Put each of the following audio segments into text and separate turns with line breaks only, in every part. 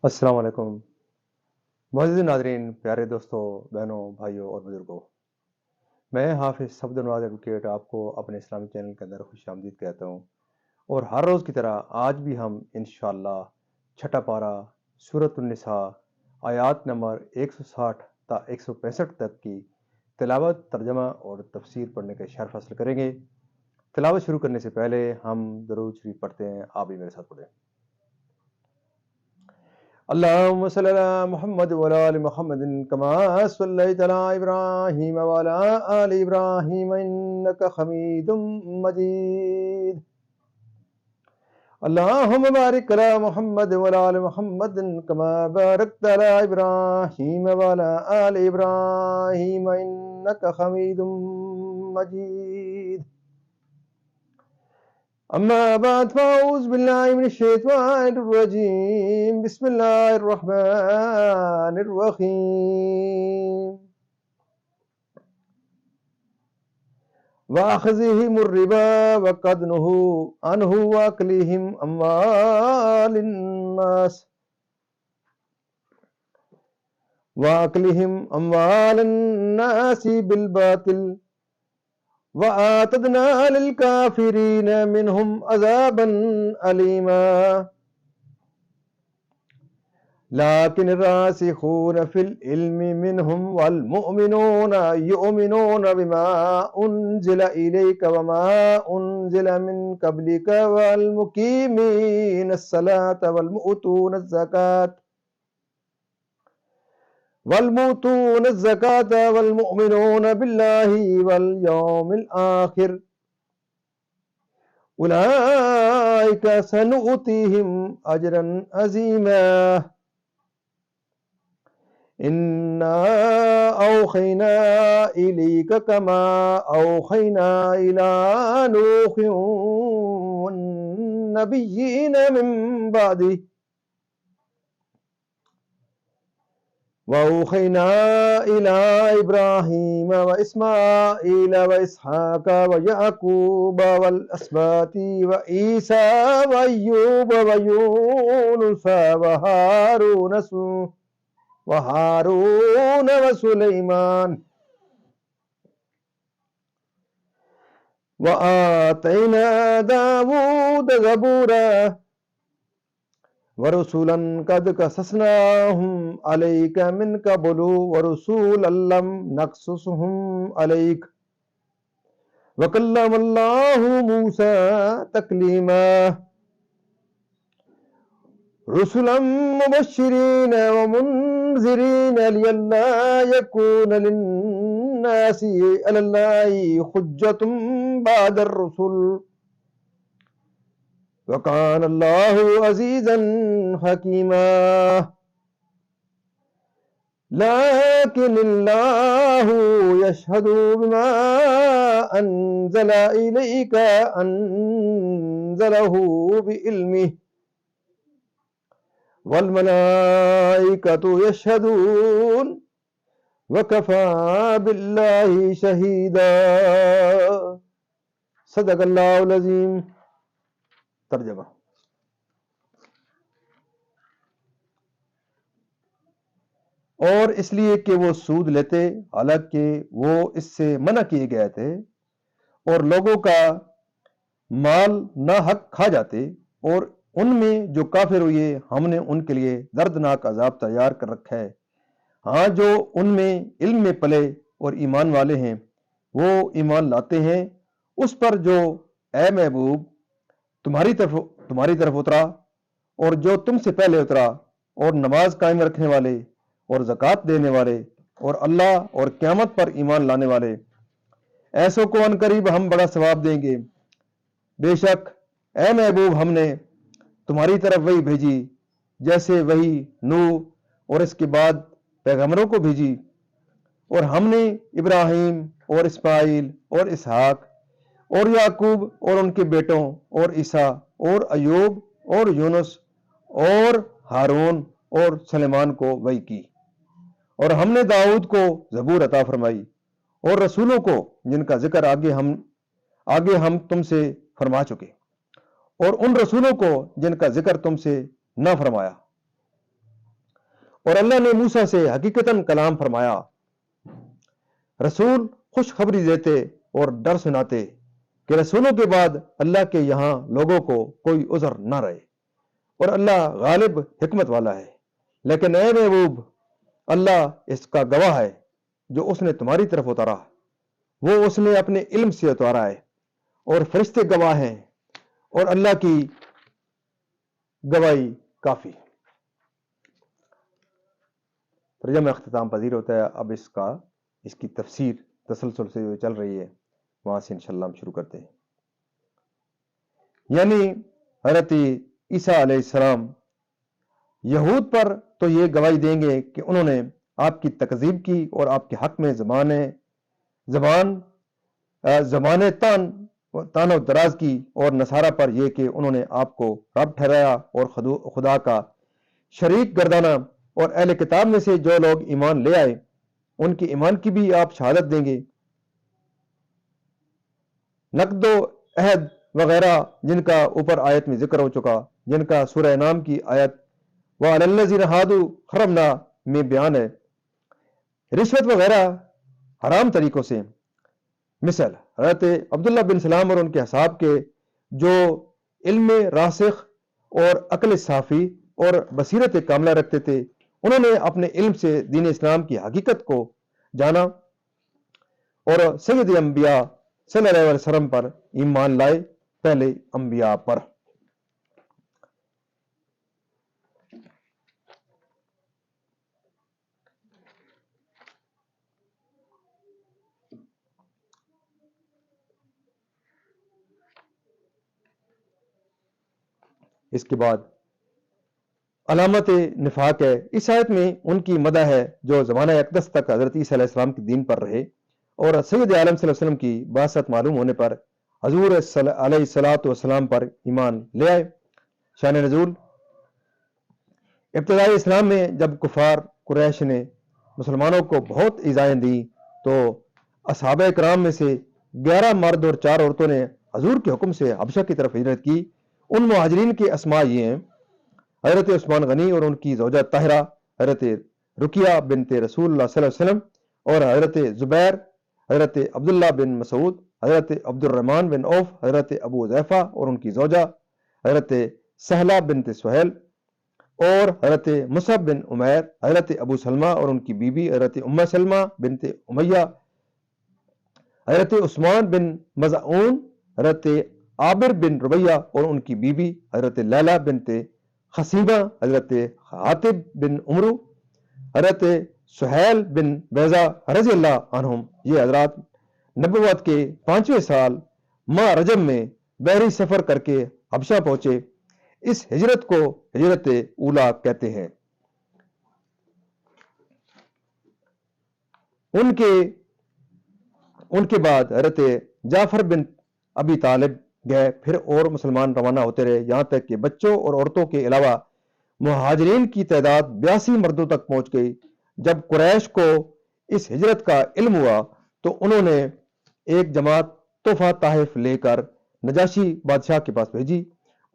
السلام علیکم معزز ناظرین، پیارے دوستوں، بہنوں، بھائیوں اور بزرگوں، میں حافظ صفد نواز ایڈوکیٹ آپ کو اپنے اسلامی چینل کے اندر خوش آمدید کہتا ہوں۔ اور ہر روز کی طرح آج بھی ہم انشاءاللہ چھٹا پارہ سورۃ النساء آیات نمبر 160 تا 165 تک کی تلاوت، ترجمہ اور تفسیر پڑھنے کا شرف حاصل کریں گے۔ تلاوت شروع کرنے سے پہلے ہم درود شریف پڑھتے ہیں، آپ بھی میرے ساتھ پڑھیں۔ اللهم صل على محمد وعلى ال محمد كما صليت على ابراهيم وعلى ال ابراهيم انك حميد مجيد. اللهم بارك على محمد وعلى ال محمد كما باركت على ابراهيم وعلى ال ابراهيم انك حميد مجيد. أما بعد فأعوذ بالله من الشيطان الرجيم. بسم الله الرحمن الرحيم. وأخذهم الربا وقد نهوا عنه وأكلهم أموال الناس بالباطل وَأَعْتَدْنَا لِلْكَافِرِينَ مِنْهُمْ عَذَابًا أَلِيمًا. لكن الراسخون في العلم منهم والمؤمنون يؤمنون بما أنزل إليك وما أنزل من قبلك والمقيمين الصلاة والمؤتون الزكاة والمؤمنون بالله واليوم الآخر أولئك سنؤتيهم أجرا عظيما. إنا أوحينا إليك كما أوحينا إلى نوح والنبيين من بعده وأوحينا إلى إبراهيم وإسماعيل وإسحاق ويعقوب والأسباط وعيسى وأيوب ويونس وهارون وسليمان وآتينا داود زبورا ورسولا قد قصصناهم عليك من قبل ورسولا لم نقصصهم عليك وكلم الله موسى تكليما. رسلا مبشرين ومنذرين لئلا يكون للناس على الله حجة بعد الرسل وكان الله عزيزا حكيما. لكن الله يشهد بما أنزل إليك أنزله بعلمه والملائكة يشهدون وكفى بالله شهيدا. صدق اللہ العظیم. ترجمہ. اور اس لیے کہ وہ سود لیتے حالانکہ وہ اس سے منع کیے گئے تھے، اور لوگوں کا مال ناحق کھا جاتے، اور ان میں جو کافر ہوئے ہم نے ان کے لیے دردناک عذاب تیار کر رکھا ہے. ہاں، جو ان میں علم میں پلے اور ایمان والے ہیں وہ ایمان لاتے ہیں اس پر جو اے محبوب تمہاری طرف اترا اور جو تم سے پہلے اترا، اور نماز قائم رکھنے والے اور زکوٰۃ دینے والے اور اللہ اور قیامت پر ایمان لانے والے، ایسوں کو ان قریب ہم بڑا ثواب دیں گے. بے شک اے محبوب ہم نے تمہاری طرف وحی بھیجی جیسے وحی نوح اور اس کے بعد پیغمبروں کو بھیجی، اور ہم نے ابراہیم اور اسماعیل اور اسحاق اور یعقوب اور ان کے بیٹوں اور عیسیٰ اور ایوب اور یونس اور ہارون اور سلیمان کو وحی کی، اور ہم نے داؤد کو زبور عطا فرمائی، اور رسولوں کو جن کا ذکر آگے ہم تم سے فرما چکے، اور ان رسولوں کو جن کا ذکر تم سے نہ فرمایا. اور اللہ نے موسیٰ سے حقیقتاً کلام فرمایا۔ رسول خوشخبری دیتے اور ڈر سناتے کہ رسولوں کے بعد اللہ کے یہاں لوگوں کو کوئی عذر نہ رہے، اور اللہ غالب حکمت والا ہے۔ لیکن اے محبوب، اللہ اس کا گواہ ہے جو اس نے تمہاری طرف اتارا، وہ اس نے اپنے علم سے اتارا ہے، اور فرشتے گواہ ہیں، اور اللہ کی گواہی کافی۔ ترجمہ اختتام پذیر ہوتا ہے۔ اب اس کی تفسیر تسلسل سے جو چل رہی ہے وہاں سے انشاءاللہ ہم شروع کرتے ہیں۔ یعنی حضرت عیسیٰ علیہ السلام یہود پر تو یہ گواہی دیں گے کہ انہوں نے آپ کی تکذیب کی اور آپ کے حق میں زبان تان و دراز کی، اور نصارہ پر یہ کہ انہوں نے آپ کو رب ٹھہرایا اور خدا کا شریک گردانا، اور اہل کتاب میں سے جو لوگ ایمان لے آئے ان کے ایمان کی بھی آپ شہادت دیں گے۔ نقد و عہد وغیرہ جن کا اوپر آیت میں ذکر ہو چکا، جن کا سورہ انعام کی آیت وَعَلَى الَّذِينَ هَادُوا حَرَّمْنَا میں بیان ہے، رشوت وغیرہ حرام طریقوں سے، مثل حضرت عبداللہ بن سلام اور ان کے اصحاب کے جو علم راسخ اور عقل صافی اور بصیرت کاملہ رکھتے تھے، انہوں نے اپنے علم سے دین اسلام کی حقیقت کو جانا اور سید انبیاء صلی اللہ علیہ وسلم پر ایمان لائے، پہلے انبیاء پر۔ اس کے بعد علامت نفاق ہے۔ اس آیت میں ان کی مدح ہے جو زمانہ اقدس تک حضرت عیسیٰ علیہ السلام کے دین پر رہے، اور سید عالم صلی اللہ علیہ وسلم کی بعثت معلوم ہونے پر حضور علیہ الصلوۃ والسلام پر ایمان لے آئے۔ شان نزول: ابتدائی اسلام میں جب کفار قریش نے مسلمانوں کو بہت ایذائیں دیں تو اصحابہ کرام میں سے 11 مرد اور 4 عورتوں نے حضور کے حکم سے حبشہ کی طرف ہجرت کی۔ ان مہاجرین کے اسماء یہ ہیں: حضرت عثمان غنی اور ان کی زوجہ طاہرہ، حضرت رقیہ بنت رسول اللہ صلی اللہ علیہ وسلم، اور حضرت زبیر، حضرت عبداللہ بن مسعود، حضرت عبد الرحمن بن عوف، حضرت ابو حذیفہ اور ان کی زوجہ، حضرت سہلہ بنت سہیل، اور حضرت مصعب بن عمیر، حضرت ابو سلمہ اور ان کی بیوی حضرت ام سلمہ بنت امیہ، حضرت عثمان بن مظعون، حضرت عابر بن ربیہ اور ان کی بیوی حضرت لیلہ بنت خصیبہ، حضرت حاتب بن عمرو، حضرت سہیل بن بیضہ رضی اللہ عنہم۔ یہ حضرات نبوت کے 5ویں سال ماہ رجب میں بحری سفر کر کے حبشہ پہنچے۔ اس ہجرت کو ہجرت اولا کہتے ہیں۔ ان کے بعد حضرت جعفر بن ابی طالب گئے، پھر اور مسلمان روانہ ہوتے رہے، یہاں تک کہ بچوں اور عورتوں کے علاوہ مہاجرین کی تعداد 82 مردوں تک پہنچ گئی۔ جب قریش کو اس ہجرت کا علم ہوا تو انہوں نے ایک جماعت تحفہ تحائف لے کر نجاشی بادشاہ کے پاس بھیجی۔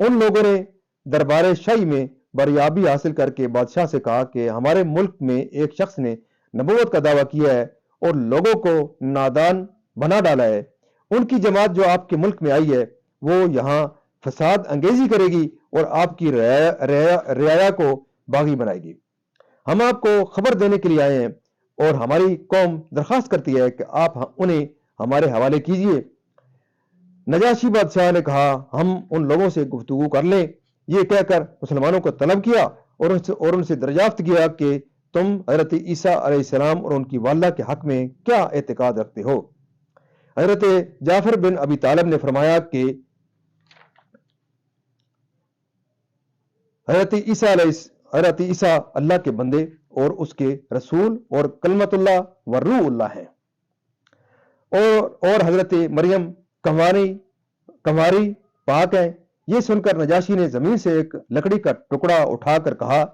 ان لوگوں نے دربار شاہی میں بریابی حاصل کر کے بادشاہ سے کہا کہ ہمارے ملک میں ایک شخص نے نبوت کا دعویٰ کیا ہے اور لوگوں کو نادان بنا ڈالا ہے۔ ان کی جماعت جو آپ کے ملک میں آئی ہے وہ یہاں فساد انگیزی کرے گی اور آپ کی رعایا کو باغی بنائے گی۔ ہم آپ کو خبر دینے کے لیے آئے ہیں اور ہماری قوم درخواست کرتی ہے کہ آپ انہیں ہمارے حوالے کیجیے۔ نجاشی بادشاہ نے کہا ہم ان لوگوں سے گفتگو کر لیں۔ یہ کہہ کر مسلمانوں کو طلب کیا اور ان سے دریافت کیا کہ تم حضرت عیسیٰ علیہ السلام اور ان کی والدہ کے حق میں کیا اعتقاد رکھتے ہو؟ حضرت جعفر بن ابی طالب نے فرمایا کہ حضرت عیسیٰ اللہ کے بندے اور اس کے رسول اور کلمت اللہ و روح اللہ ہیں، اور حضرت مریم کنواری پاک ہیں۔ یہ سن کر نجاشی نے زمین سے ایک لکڑی کا ٹکڑا اٹھا کر کہا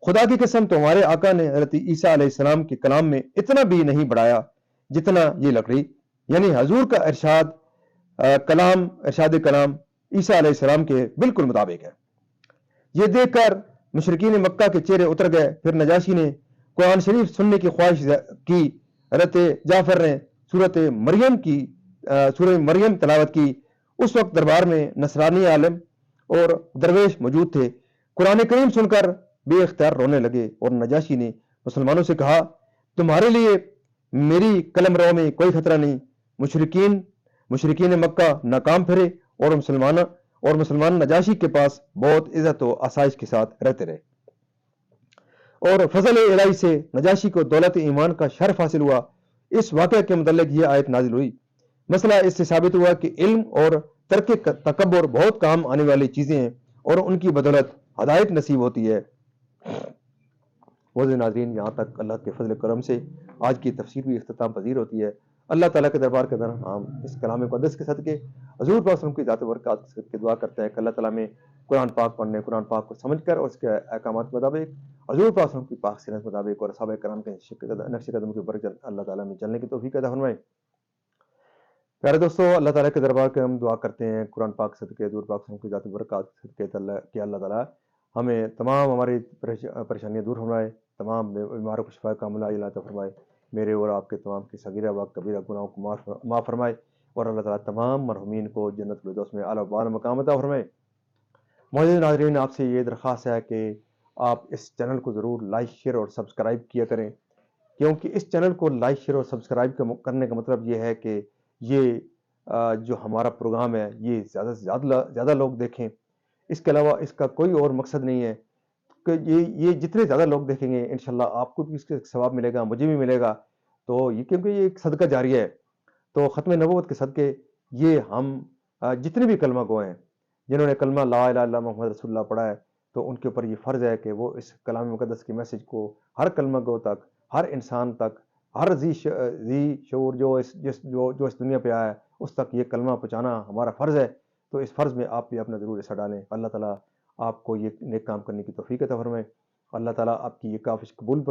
خدا کی قسم تمہارے آقا نے حضرت عیسیٰ علیہ السلام کے کلام میں اتنا بھی نہیں بڑھایا جتنا یہ لکڑی، یعنی حضور کا ارشاد کلام عیسیٰ علیہ السلام کے بالکل مطابق ہے۔ یہ دیکھ کر مشرکین مکہ کے چہرے اتر گئے۔ پھر نجاشی نے قرآن شریف سننے کی خواہش کی۔ حضرت جعفر نے سورہ مریم تلاوت کی۔ اس وقت دربار میں نصرانی عالم اور درویش موجود تھے۔ قرآن کریم سن کر بے اختیار رونے لگے، اور نجاشی نے مسلمانوں سے کہا، تمہارے لیے میری قلم رو میں کوئی خطرہ نہیں۔ مشرکین مکہ ناکام پھرے، اور مسلمان نجاشی کے پاس بہت عزت و آسائش کے ساتھ رہتے رہے، اور فضل الہی سے نجاشی کو دولت ایمان کا شرف حاصل ہوا۔ اس واقعہ کے متعلق یہ آیت نازل ہوئی۔ مسئلہ اس سے ثابت ہوا کہ علم اور ترک تکبر بہت کام آنے والی چیزیں ہیں، اور ان کی بدولت ہدایت نصیب ہوتی ہے۔ معزز ناظرین، یہاں تک اللہ کے فضل کرم سے آج کی تفسیر بھی اختتام پذیر ہوتی ہے۔ اللہ تعالیٰ کے دربار کے اندر ہم اس کلام مقدس کے صدقے حضور پاک صلی اللہ علیہ وسلم کی ذات برکات کے دعا کرتے ہیں کہ اللہ تعالیٰ میں قرآن پاک پڑھنے، قرآن پاک کو سمجھ کر اور اس کے احکامات کے مطابق، حضور پاک صلی اللہ علیہ وسلم کی پاک سیرت کے مطابق اور صحابہ کرام کے نقش قدم کے اوپر اللہ تعالیٰ میں چلنے کی توفیق عطا فرمائے۔ پیارے دوستو، اللہ تعالیٰ کے دربار کے ہم دعا کرتے ہیں قرآن پاک صدقے حضور پاک صلی اللہ علیہ وسلم کی ذات برکات صدقے کہ اللہ تعالیٰ ہمیں تمام ہماری پریشانیاں دور فرمائے، تمام بیماروں کو شفا کاملہ عطا فرمائے، میرے اور آپ کے تمام کی صغیرہ و کبیرہ گناہوں کو معاف فرمائے، اور اللہ تعالیٰ تمام مرحومین کو جنت الفردوس میں اعلیٰ و اعلیٰ مقام عطا فرمائے۔ معزز ناظرین، آپ سے یہ درخواست ہے کہ آپ اس چینل کو ضرور لائک، شیئر اور سبسکرائب کیا کریں، کیونکہ اس چینل کو لائک، شیئر اور سبسکرائب کرنے کا مطلب یہ ہے کہ یہ جو ہمارا پروگرام ہے یہ زیادہ سے زیادہ لوگ دیکھیں۔ اس کے علاوہ اس کا کوئی اور مقصد نہیں ہے کہ یہ جتنے زیادہ لوگ دیکھیں گے انشاءاللہ آپ کو بھی اس کے ثواب ملے گا، مجھے بھی ملے گا۔ تو یہ کیونکہ یہ ایک صدقہ جاریہ ہے، تو ختم نبوت کے صدقے یہ ہم جتنے بھی کلمہ گو ہیں، جنہوں نے کلمہ لا الہ الا اللہ محمد رسول اللہ پڑھا ہے، تو ان کے اوپر یہ فرض ہے کہ وہ اس کلام مقدس کے میسج کو ہر کلمہ گو تک، ہر انسان تک، ہر ذی شعور جو اس دنیا پہ آیا ہے اس تک یہ کلمہ پہنچانا ہمارا فرض ہے۔ تو اس فرض میں آپ بھی اپنا ضرور حصہ ڈالیں۔ اللہ تعالیٰ آپ کو یہ نیک کام کرنے کی توفیق عطا فرمائے، اللہ تعالیٰ آپ کی یہ کاوش قبول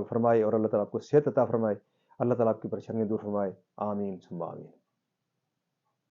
فرمائے، اور اللہ تعالیٰ آپ کو صحت عطا فرمائے، اللہ تعالیٰ آپ کی پریشانیاں دور فرمائے، آمین ثم آمین۔